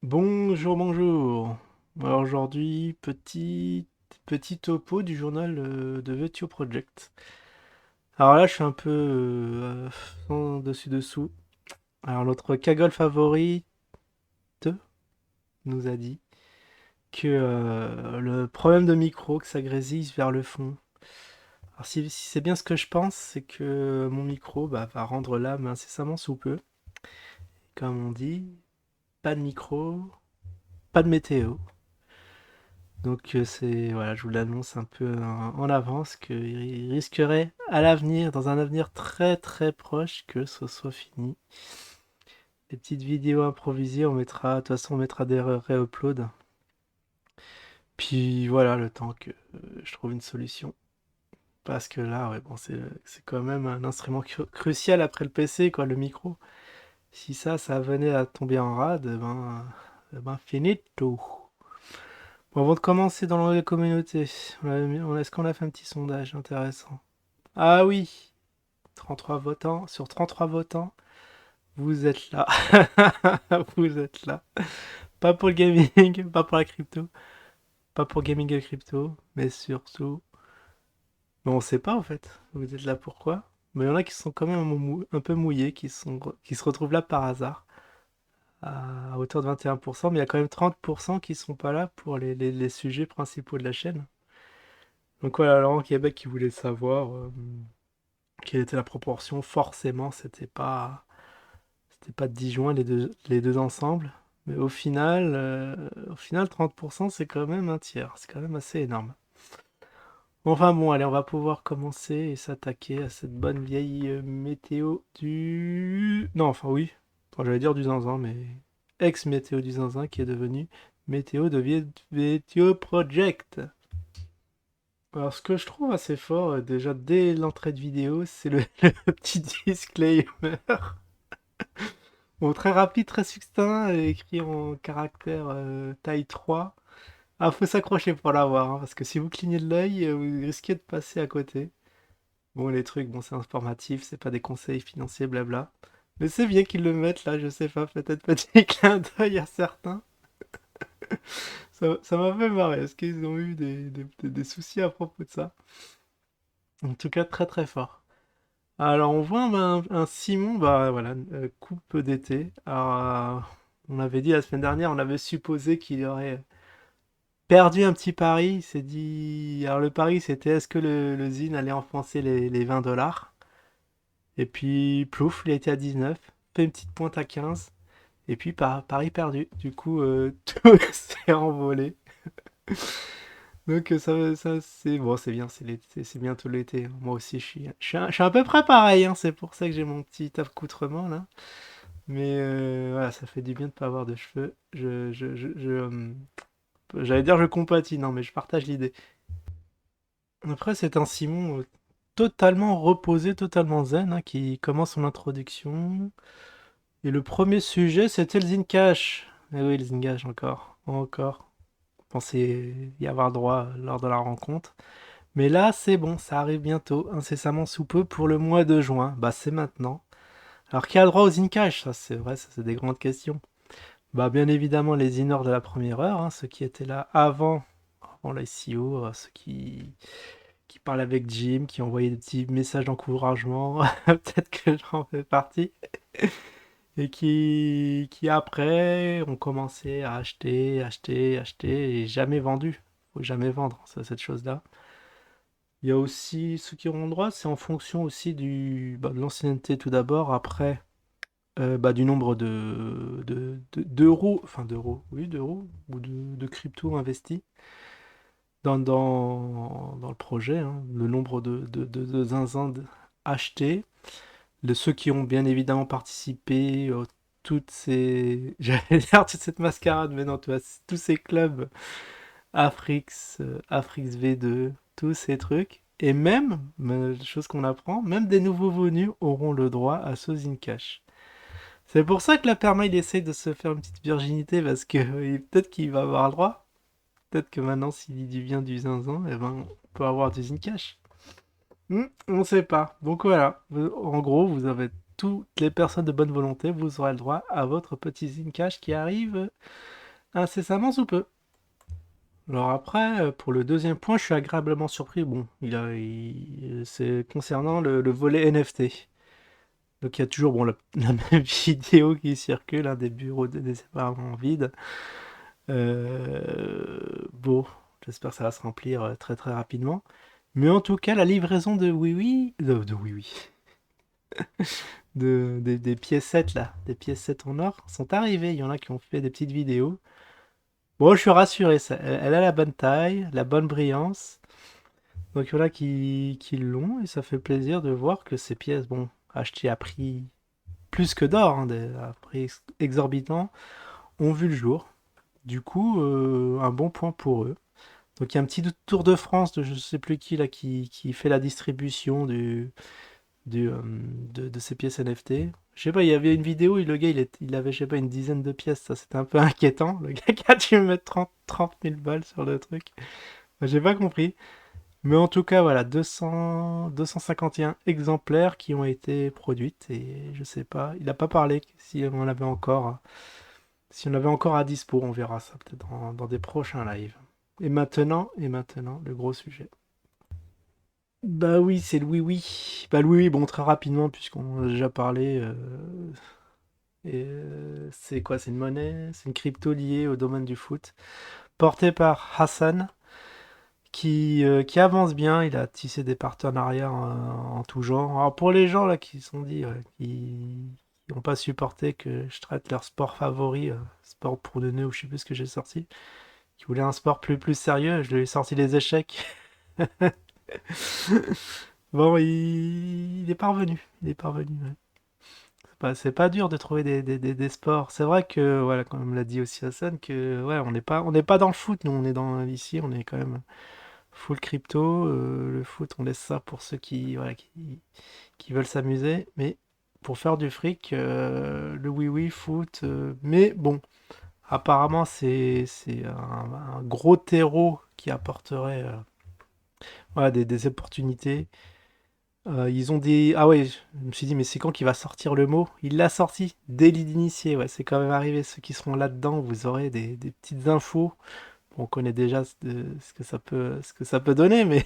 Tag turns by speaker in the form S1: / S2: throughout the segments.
S1: Bonjour, bonjour. Alors aujourd'hui, petit topo du journal de VTO Project. Alors là, je suis un peu sans dessus-dessous. Alors notre cagole favorite nous a dit que le problème de micro, que ça grésille vers le fond. Alors si c'est bien ce que je pense, c'est que mon micro va rendre l'âme incessamment sous peu. Comme on dit, pas de micro, pas de météo. Donc c'est voilà, je vous l'annonce un peu en avance qu'il risquerait à l'avenir, dans un avenir très très proche, que ce soit fini. Les petites vidéos improvisées, de toute façon on mettra des réuploads. Puis voilà, le temps que je trouve une solution. Parce que là, ouais, bon, c'est quand même un instrument crucial après le PC, quoi, le micro. Si ça venait à tomber en rade, finito. Bon, avant de commencer dans la communauté, est-ce qu'on a fait un petit sondage intéressant? Ah oui, 33 votants. Sur 33 votants, vous êtes là. Vous êtes là. Pas pour le gaming, pas pour la crypto, pas pour gaming et crypto, mais surtout... Mais on sait pas en fait. Vous êtes là pourquoi? Mais il y en a qui sont quand même un peu mouillés, qui se retrouvent là par hasard, à hauteur de 21%, mais il y a quand même 30% qui sont pas là pour les sujets principaux de la chaîne. Donc voilà, Laurent Québec qui voulait savoir quelle était la proportion. Forcément, c'était pas 10 juin les deux ensemble. Mais au final 30% c'est quand même un tiers. C'est quand même assez énorme. Enfin bon, allez, on va pouvoir commencer et s'attaquer à cette bonne vieille météo du... Non, enfin oui. Enfin, j'allais dire du zinzin, mais ex-météo du zinzin qui est devenu météo de Météo Project. Alors, ce que je trouve assez fort, déjà dès l'entrée de vidéo, c'est le petit disclaimer. Bon, très rapide, très succinct, écrit en caractère taille 3. Ah, faut s'accrocher pour l'avoir, hein, parce que si vous clignez de l'œil, vous risquez de passer à côté. Bon, les trucs, bon, c'est informatif, c'est pas des conseils financiers, blabla. Mais c'est bien qu'ils le mettent là, je sais pas, peut-être petit clin d'œil à certains. Ça m'a fait marrer, est-ce qu'ils ont eu des soucis à propos de ça? En tout cas, très très fort. Alors, on voit un Simon, bah voilà, coupe d'été. Alors, on avait dit la semaine dernière, on avait supposé qu'il aurait perdu un petit pari. Il s'est dit. Alors, le pari, c'était est-ce que le Zine allait enfoncer les 20 dollars? Et puis, plouf, il a été à 19, fait une petite pointe à 15, et puis pari perdu. Du coup, tout s'est envolé. Donc ça c'est bon, c'est bien, c'est bientôt l'été. Moi aussi, je suis à peu près pareil, hein, c'est pour ça que j'ai mon petit accoutrement là. Mais voilà, ça fait du bien de pas avoir de cheveux. J'allais dire je compatis, non, mais je partage l'idée. Après, c'est un Simon totalement reposé, totalement zen, hein, qui commence son introduction. Et le premier sujet, c'était le Zincash. Eh oui, le Zincash encore, encore. Je pensais y avoir droit lors de la rencontre. Mais là, c'est bon, ça arrive bientôt, incessamment sous peu, pour le mois de juin. Bah, c'est maintenant. Alors, qui a droit aux in-cash? Ça, c'est vrai, ça, c'est des grandes questions. Bah, bien évidemment, les inners de la première heure, hein, ceux qui étaient là avant l'ICO, qui parlaient avec Jim, qui envoyaient des petits messages d'encouragement. Peut-être que j'en fais partie. Et qui après ont commencé à acheter, acheter, acheter et jamais vendu. Faut jamais vendre, cette chose-là. Il y a aussi ceux qui auront le droit, c'est en fonction aussi de l'ancienneté tout d'abord, après du nombre d'euros, enfin d'euros, oui, d'euros, ou de crypto investis dans le projet, hein, le nombre de zinzin achetés, de ceux qui ont bien évidemment participé, toutes ces, j'allais dire toute cette mascarade, mais non, tu vois, tous ces clubs, Afrix, Afrix V2, tous ces trucs. Et même, chose qu'on apprend, même des nouveaux venus auront le droit à ce Zincash. C'est pour ça que la perma il essaye de se faire une petite virginité parce que peut-être qu'il va avoir le droit. Peut-être que maintenant, s'il dit du bien du zinzin, eh ben, on peut avoir du Zincash. On sait pas. Donc voilà. En gros, vous avez toutes les personnes de bonne volonté, vous aurez le droit à votre petit Zincash qui arrive incessamment sous peu. Alors après, pour le deuxième point, je suis agréablement surpris. Bon, c'est concernant le volet NFT. Donc il y a toujours bon, la même vidéo qui circule, hein, des bureaux des séparément vides. Bon, j'espère que ça va se remplir très très rapidement. Mais en tout cas, la livraison de Oui, de Oui, des piécettes là, des piécettes en or, sont arrivées. Il y en a qui ont fait des petites vidéos. Bon, je suis rassuré, elle a la bonne taille, la bonne brillance. Donc il y en a qui l'ont et ça fait plaisir de voir que ces pièces, bon, achetées à prix plus que d'or, hein, à prix exorbitant, ont vu le jour. Du coup, un bon point pour eux. Donc il y a un petit tour de France de je sais plus qui là qui fait la distribution de ces pièces NFT. Je sais pas, il y avait une vidéo et le gars il avait, je sais pas, une dizaine de pièces. Ça c'était un peu inquiétant. Le gars qui a dû mettre 30 000 balles sur le truc. Moi, j'ai pas compris. Mais en tout cas, voilà, 251 exemplaires qui ont été produites et je sais pas, il a pas parlé si on avait encore à dispo, on verra ça peut-être dans des prochains lives. Et maintenant, le gros sujet. Bah oui, c'est le oui. Bah le oui, bon, très rapidement, puisqu'on en a déjà parlé. C'est quoi? C'est une monnaie, c'est une crypto liée au domaine du foot, portée par Hassan, qui avance bien. Il a tissé des partenariats en tout genre. Alors pour les gens là qui se sont dit, qui n'ont pas supporté que je traite leur sport favori, sport pour de nœuds ou je sais plus ce que j'ai sorti, qui voulaient un sport plus sérieux, je lui ai sorti les échecs. Bon, il est parvenu. Il est parvenu. Ouais. C'est pas dur de trouver des sports. C'est vrai que, voilà, comme l'a dit aussi Hassan, que ouais, on n'est pas dans le foot, nous, on est ici, on est quand même full crypto. Le foot, on laisse ça pour ceux voilà, qui veulent s'amuser. Mais pour faire du fric, le oui-oui, foot. Mais bon, apparemment, c'est un gros terreau qui apporterait voilà, des opportunités. Ils ont des. Ah ouais, je me suis dit, mais c'est quand qu'il va sortir le mot? Il l'a sorti, délit d'initié, ouais, c'est quand même arrivé. Ceux qui seront là-dedans, vous aurez des petites infos. On connaît déjà ce que ça peut donner, mais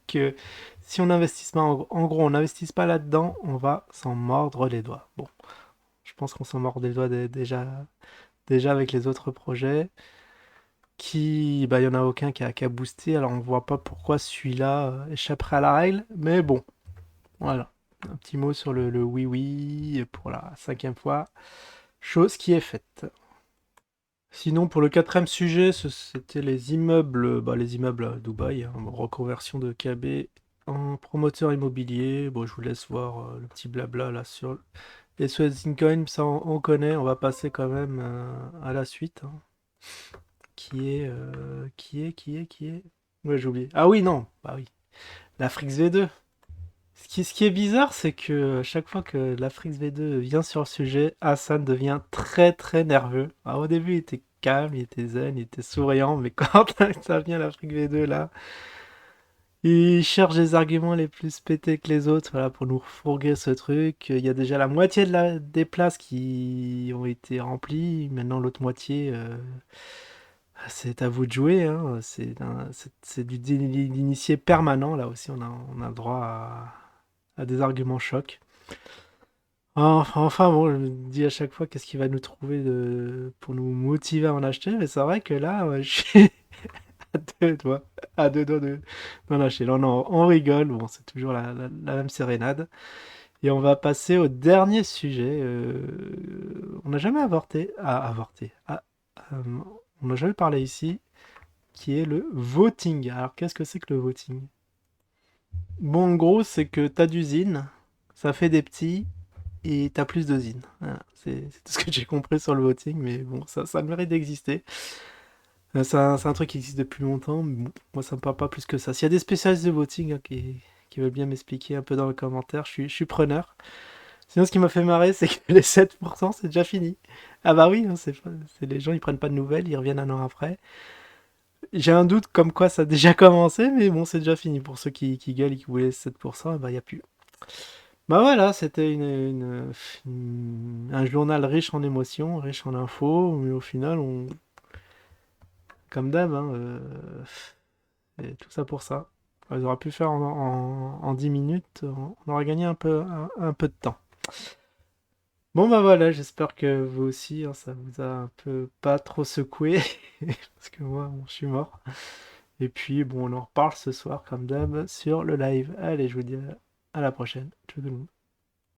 S1: que si on n'investit pas, en gros, on n'investisse pas là-dedans, on va s'en mordre les doigts. Bon, je pense qu'on s'en mord les doigts déjà avec les autres projets. Bah, il y en a aucun qui a boosté, alors on voit pas pourquoi celui-là échapperait à la règle, mais bon. Voilà. Un petit mot sur le oui-oui pour la cinquième fois. Chose qui est faite. Sinon, pour le quatrième sujet, c'était les immeubles, bah, les immeubles à Dubaï, hein, reconversion de KB en promoteur immobilier. Bon, je vous laisse voir le petit blabla là sur les Suez Coin, ça on connaît. On va passer quand même à la suite, hein, qui est. Ouais, j'ai oublié. Ah oui, non, bah oui, l'Afrique V2. Ce qui est bizarre, c'est que chaque fois que l'Afrique V2 vient sur le sujet, Hassan devient très très nerveux. Alors, au début, il était calme, il était zen, il était souriant, mais quand ça vient l'Afrique V2 là, il cherche des arguments les plus pétés que les autres, voilà, pour nous refourguer ce truc. Il y a déjà la moitié des places qui ont été remplies, maintenant l'autre moitié, c'est à vous de jouer, hein. C'est du déni d'initié permanent, là aussi on a le droit à des arguments chocs. Enfin, bon, je me dis à chaque fois qu'est-ce qu'il va nous trouver pour nous motiver à en acheter, mais c'est vrai que là, ouais, je suis à deux doigts d'en acheter. Là, on rigole, bon, c'est toujours la même sérénade. Et on va passer au dernier sujet. On n'a jamais avorté. Euh, on n'a jamais parlé ici, qui est le voting. Alors, qu'est-ce que c'est que le voting? Bon, en gros, c'est que t'as d'usines, ça fait des petits, et t'as plus d'usines. Voilà, c'est tout ce que j'ai compris sur le voting, mais bon, ça a le mérite d'exister. C'est un truc qui existe depuis longtemps, mais bon, moi ça me parle pas plus que ça. S'il y a des spécialistes de voting hein, qui veulent bien m'expliquer un peu dans les commentaires, je suis preneur. Sinon, ce qui m'a fait marrer, c'est que les 7%, c'est déjà fini. Ah bah oui, hein, les gens, ils prennent pas de nouvelles, ils reviennent un an après. J'ai un doute comme quoi ça a déjà commencé, mais bon, c'est déjà fini. Pour ceux qui gueulent et qui voulaient 7%, bah il y a plus. Bah voilà, c'était un journal riche en émotions, riche en infos, mais au final, comme d'hab, hein, et tout ça pour ça. Ils auraient pu faire en 10 minutes, on aurait gagné un peu de temps. Bon bah voilà, j'espère que vous aussi, hein, ça vous a un peu pas trop secoué, parce que moi, bon, je suis mort. Et puis bon, on en reparle ce soir comme d'hab sur le live. Allez, je vous dis à la prochaine. Ciao tout le monde.